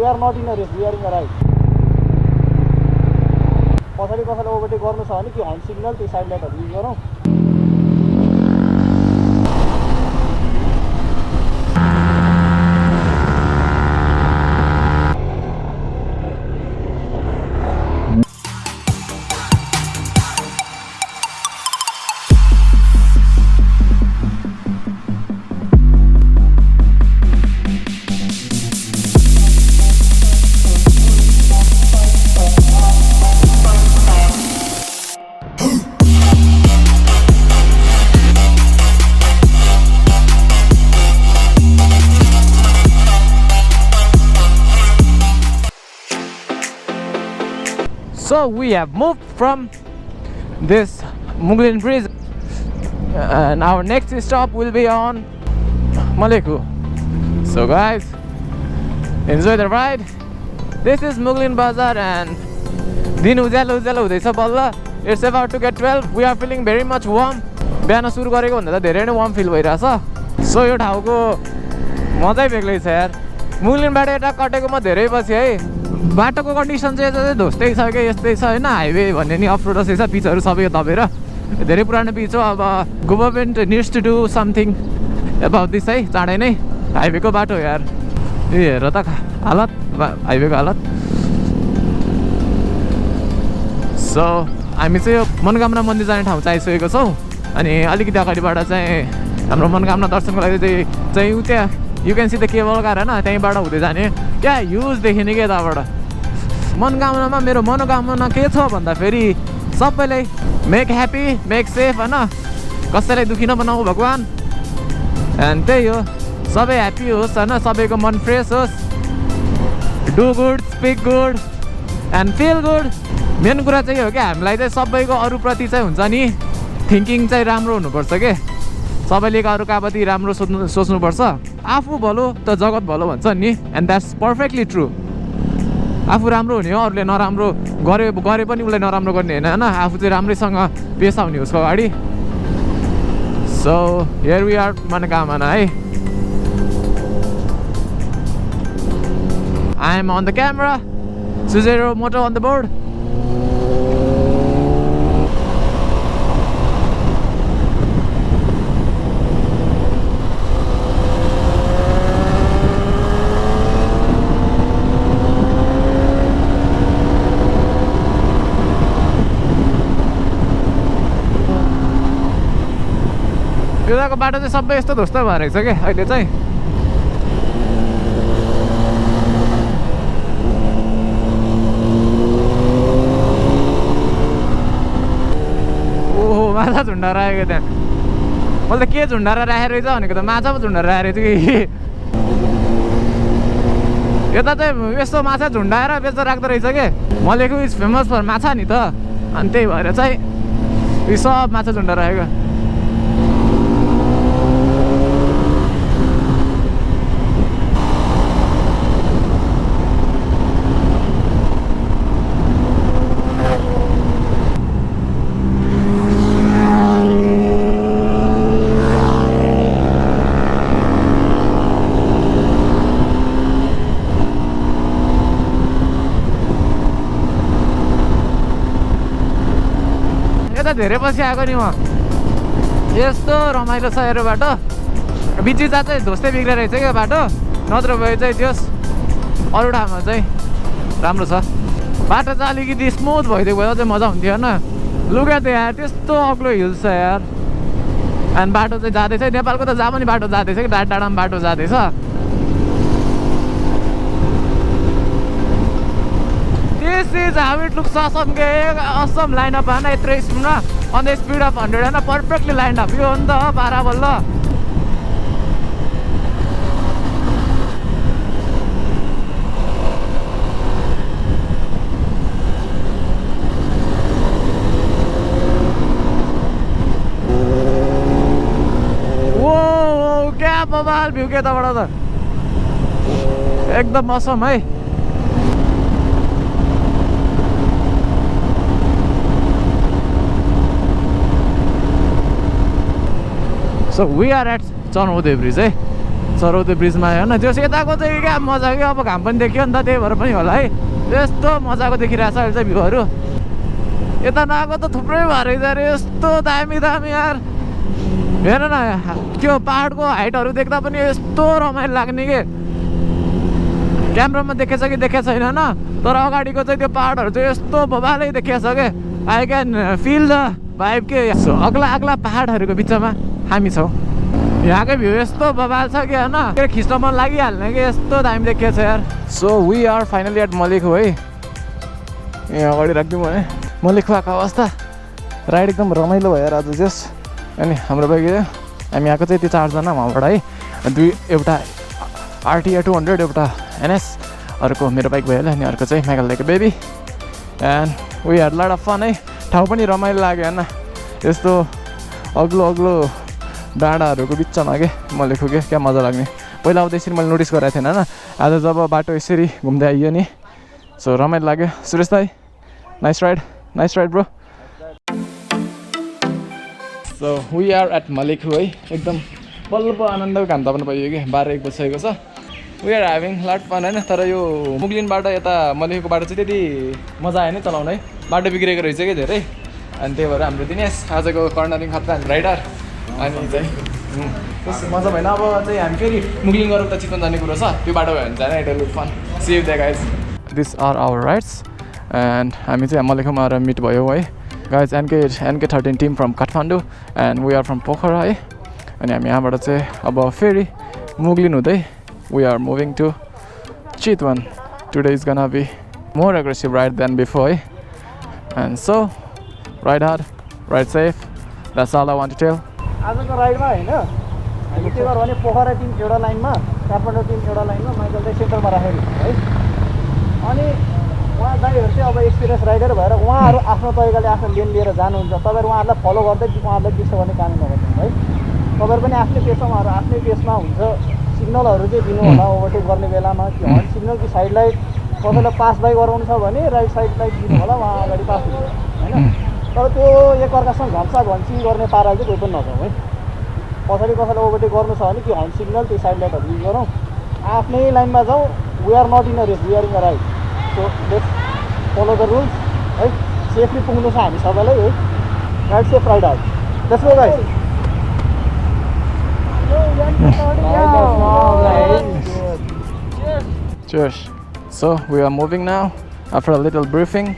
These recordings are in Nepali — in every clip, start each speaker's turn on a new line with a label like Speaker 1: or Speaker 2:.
Speaker 1: We are not in a race, we are in a ride. पछाडि कसैले ओभरटेक गर्नु छ भने कि हर्न सिग्नल त्यो साइड लाइटहरु युज गरौँ.
Speaker 2: So we have moved from this Muglin Bridge and our next stop will be on Maleku. So guys, enjoy the ride. This is Muglin Bazaar and दिन उज्यालो उज्यालो हुँदैछ बल्ल. It's about to get 12. We are feeling very much warm. बिहान सुरु गरेको भन्दा त धेरै नै वार्म फिल भइरहेछ. सो यो ठाउँको मजै बेग्लै छ यार. मुग्लिनबाट यता कटेको म धेरै पछि है. बाटोको कन्डिसन चाहिँ यता धोस्तै छ कि यस्तै छ हैन. हाइवे भन्ने नि अफ रोड छ, पिचहरू सबै दबेर धेरै पुरानो पिच हो. अब government needs to do something about this है. चाँडै नै हाइवेको बाटो यार. यो हेर त हालत हाइवेको हालत. सो हामी चाहिँ यो मनोकामना मन्दिर जाने ठाउँ चाहिँ आइसकेको छौँ. अनि अलिकति अगाडिबाट चाहिँ हाम्रो मनोकामना दर्शनको लागि चाहिँ त्यहाँ you can see the cable car होइन, त्यहीँबाट हुँदै जाने. क्या युज देखिने क्या यताबाट. मनोकामनामा मेरो मनोकामना के छ भन्दाखेरि सबैलाई मेक ह्याप्पी, मेक सेफ होइन, कसैलाई दुखी नबनाऊ भगवान्. एन्ड त्यही हो, सबै ह्याप्पी होस् होइन, सबैको मन फ्रेस होस्. Do good, speak good and feel good. Main कुरा चाहिँ हो क्या, हामीलाई चाहिँ सबैको अरूप्रति चाहिँ हुन्छ नि थिङ्किङ चाहिँ राम्रो हुनुपर्छ के. सबैले अरूका प्रति राम्रो सोच्नुपर्छ. आफू भलो त जगत भलो भन्छ नि. And that's perfectly true. आफू राम्रो हुने हो, अरूले नराम्रो गरे पनि उसलाई नराम्रो गर्ने होइन होइन. आफू चाहिँ राम्रैसँग पेस आउने उसको अगाडि. So here we are Manakamana है. I am on the camera, Suzero motor on the board. यताको बाटो चाहिँ सबै यस्तो ध्वस्त भएर छ क्या अहिले चाहिँ. ओहो माछा झुन्डाएर आएको त्यहाँ. मैले त के झुन्डाएर राखेर रहेछ भनेको त माछा पो झुन्डाएर राखेको थियो कि. यता चाहिँ यस्तो माछा झुन्डाएर बेच्न राख्दो रहेछ कि. मलेको इज फेमस फर माछा नि त. अनि त्यही भएर चाहिँ यो सब माछा झुन्डाएर राखेको. धेरै पछि आएको नि म. यस्तो रमाइलो छ यो बाटो. बिची चाहिँ ध्वस्तै बिग्रेर रहेछ क्या बाटो. नत्र भए चाहिँ त्यस अरू ठाउँमा चाहिँ राम्रो छ. बाटो चाहिँ अलिकति स्मुथ भइदिएको भए चाहिँ मजा हुन्थ्यो होइन. लुगा त यार त्यस्तो अग्लो हिल्स छ यार. एन्ड बाटो चाहिँ जाँदैछ. नेपालको त जहाँ पनि बाटो जाँदैछ कि, टाढा टाढामा बाटो जाँदैछ. This is how it looks awesome. Awesome line up and on the speed of 100 and perfectly lined up. You on the parabol. Whoa, क्या बवाल भ्यू के यताबाट त एकदम awesome है. So we are at Chanode Bridge. सरौते ब्रिजमा होइन त्यो यताको चाहिँ क्या मजा क्या अब घाम पनि देखियो नि त त्यही भएर पनि होला है यस्तो मजाको देखिरहेछ अहिले चाहिँ भ्यूहरू यता नआएको त थुप्रै भएर अरे यस्तो दामी दामी यार हेर न त्यो पहाडको हाइटहरू देख्दा पनि यस्तो रमाइलो लाग्ने के क्यामेरामा देखेछ कि देखेको छैन होइन तर अगाडिको चाहिँ त्यो पहाडहरू चाहिँ यस्तो बबालै देखिएछ के I can feel the vibe के अग्ला अग्ला पहाडहरूको बिचमा हामी छौँ यहाँकै भ्यू यस्तो बबाल छ कि होइन त्यो खिच्न मन लागिहाल्ने कि यस्तो दामी देखिएछ यार so we are finally at Malekhu है यहाँ अगाडि राखिदिउँ भने मलेखु आएको अवस्था राइड एकदम रमाइलो भयो यार आज जस अनि हाम्रो बाइक हामी आएको चाहिँ त्यो 4 जना वहाँबाट है एउटा RTR 200 एउटा NS अर्को मेरो बाइक भइहाल्यो अनि अर्को चाहिँ माइकल दाइको baby and we had lot of fun है ठाउँ पनि रमाइलो लाग्यो होइन यस्तो अग्लो अग्लो डाँडाहरूको बिचमा के मलेखु के क्या मजा लाग्ने पहिला आउँदा यसरी मैले नोटिस गरेको थिएन होइन आज जब बाटो यसरी घुम्दै आइयो नि सो रमाइलो लाग्यो सुरेश दाई nice ride bro so we are at Malekhu है एकदम बल्ल आनन्दको घाम ताप्नु पाइयो कि 12-1 बजिसकेको छ we are having lot fun होइन तर यो मुगलिनबाट यता मलेखुको बाटो चाहिँ त्यति मजा आएन चलाउन है बाटो बिग्रेको रहेछ कि धेरै अनि त्यही भएर हाम्रो दिनेश आजको कर्नरिङ खत्ता राइडर अनि चाहिँ मजा भएन अब चाहिँ हामी फेरि मुगलिन गरौँ त चितवन जाने कुरो छ त्यो बाटो भयो भने जाने it look fun see you there guys this are our rides and हामी चाहिँ मलेखुमा आएर मिट भयो है guys NK13 team from Kathmandu and we are from Pokhara है अनि हामी यहाँबाट चाहिँ अब फेरि मुगलिन हुँदै we are moving to Chitwan today is gonna be more aggressive ride then before है and so ride hard ride safe that's all I want to tell
Speaker 1: आजको राइडमा होइन हामी के गर्यो भने पोखरा टिम एउटा लाइनमा काठमाडौँ टिम एउटा लाइनमा माइकल चाहिँ सेन्टरमा राखेको है अनि उहाँ दाइहरू चाहिँ अब एक्सपिरियन्स राइडर भएर उहाँहरू आफ्नो तरिकाले आफ्नो लेन लिएर जानुहुन्छ तपाईँहरू उहाँहरूलाई फलो गर्दै उहाँहरूलाई डिस्टर्ब गर्ने काम नगर्नु है तपाईँहरू पनि आफ्नै पेसमा उहाँहरू आफ्नै पेसमा हुन्छ सिग्नलहरू चाहिँ दिनु होला ओभरटेक गर्ने बेलामा कि हर्न सिग्नल कि साइड लाइट कसैलाई पास बाई गराउनु छ भने राइट साइड लाइट दिनु होला उहाँ अगाडि पास हुन्छ होइन तर त्यो एकअर्कासँग घन्सा घन्सी गर्ने पारा चाहिँ कोही पनि नजाउँ है पछाडि कसैलाई ओभरटेक गर्नु छ भने कि हर्न सिग्नल त्यो साइड लाइटहरू युज गरौँ आफ्नै लाइनमा जाउँ we are not in a race we are in a ride so let's follow the rules है सेफली पुग्नु छ हामी सबैलाई है ride safe ride out let's go guys
Speaker 2: Cheers. So we are moving now after a little briefing.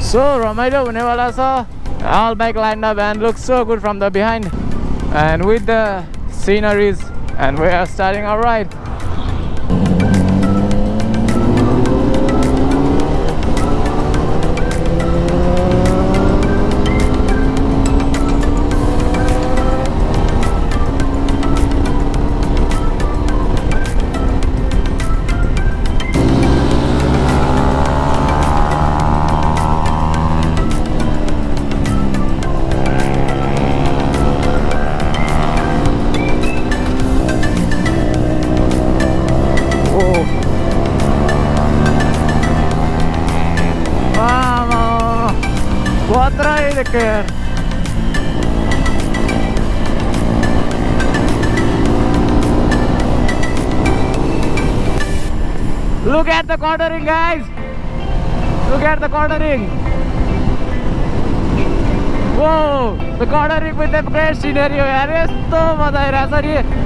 Speaker 2: So रमाइलो हुनेवाला छ all bike lined up and looks so good from the behind and with the sceneries and we are starting our ride. Care. Look at the cornering, guys. Look at the cornering. Whoa, the cornering with the great scenario. यार यस्तो मजा आइरहेछ नि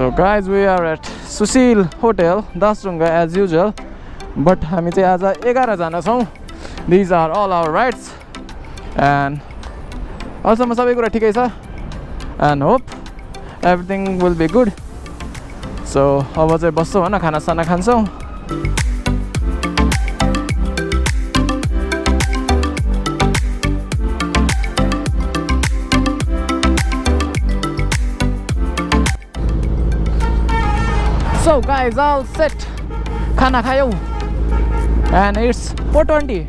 Speaker 2: So guys, we are at Susil Hotel, Dasrunga as usual. But हामी चाहिँ आज 11 जना छौँ. These are all our rides. And अहिलेसम्म सबै कुरा ठिकै छ. And hope everything will be good. So अब चाहिँ बस्छौँ हैन, खाना साना खान्छौँ. So guys, all set. Khana khayo. And it's 4:20.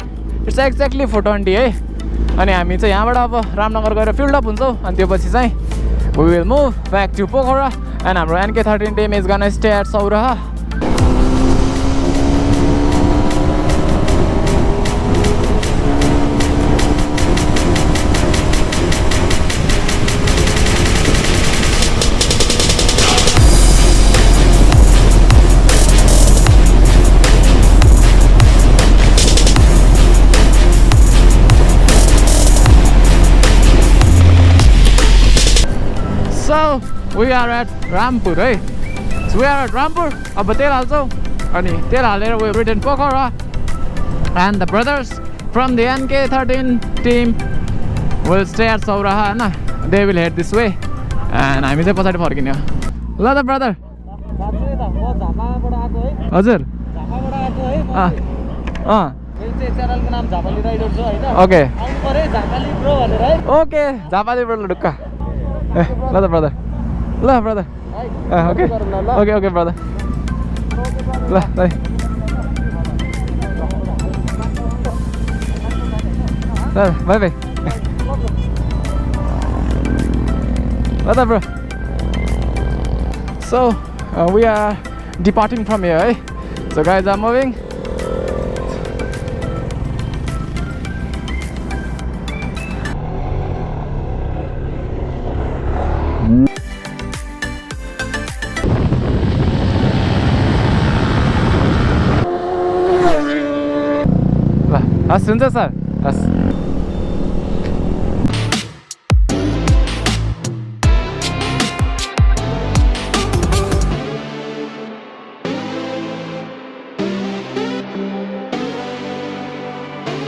Speaker 2: It's exactly 4:20 है. अनि हामी चाहिँ यहाँबाट अब रामनगर गएर फिल्ड अप हुन्छौँ. अनि त्यसपछि चाहिँ we will move back to Pokhara. And हाम्रो NK13 team is gonna stay at Sauraha. So we are at Rampur, right? So we are at Rampur. अब तेल हाल्छौँ अनि तेल हालेर we reach Pokhara. And the brothers from the NK13 team will stay at Sauraha, हैन? They will head this way. And हामी चाहिँ पछाडि फर्किने हो. ल त ब्रदर. हजुर. झापाबाट आएको है. यो चाहिँ च्यानलको नाम झापाली राइडर छ हैन? ओके. आउनु पर्यो झापाली ब्रो भनेर है. ओके, झापाली ब्रो ल ढुक्का. ल त ब्रदर. ल brother. Okay. Okay okay brother. ल by. Bye bye. What's up, bro? So we are departing from here, eh? So guys are moving. How's Sundar sir?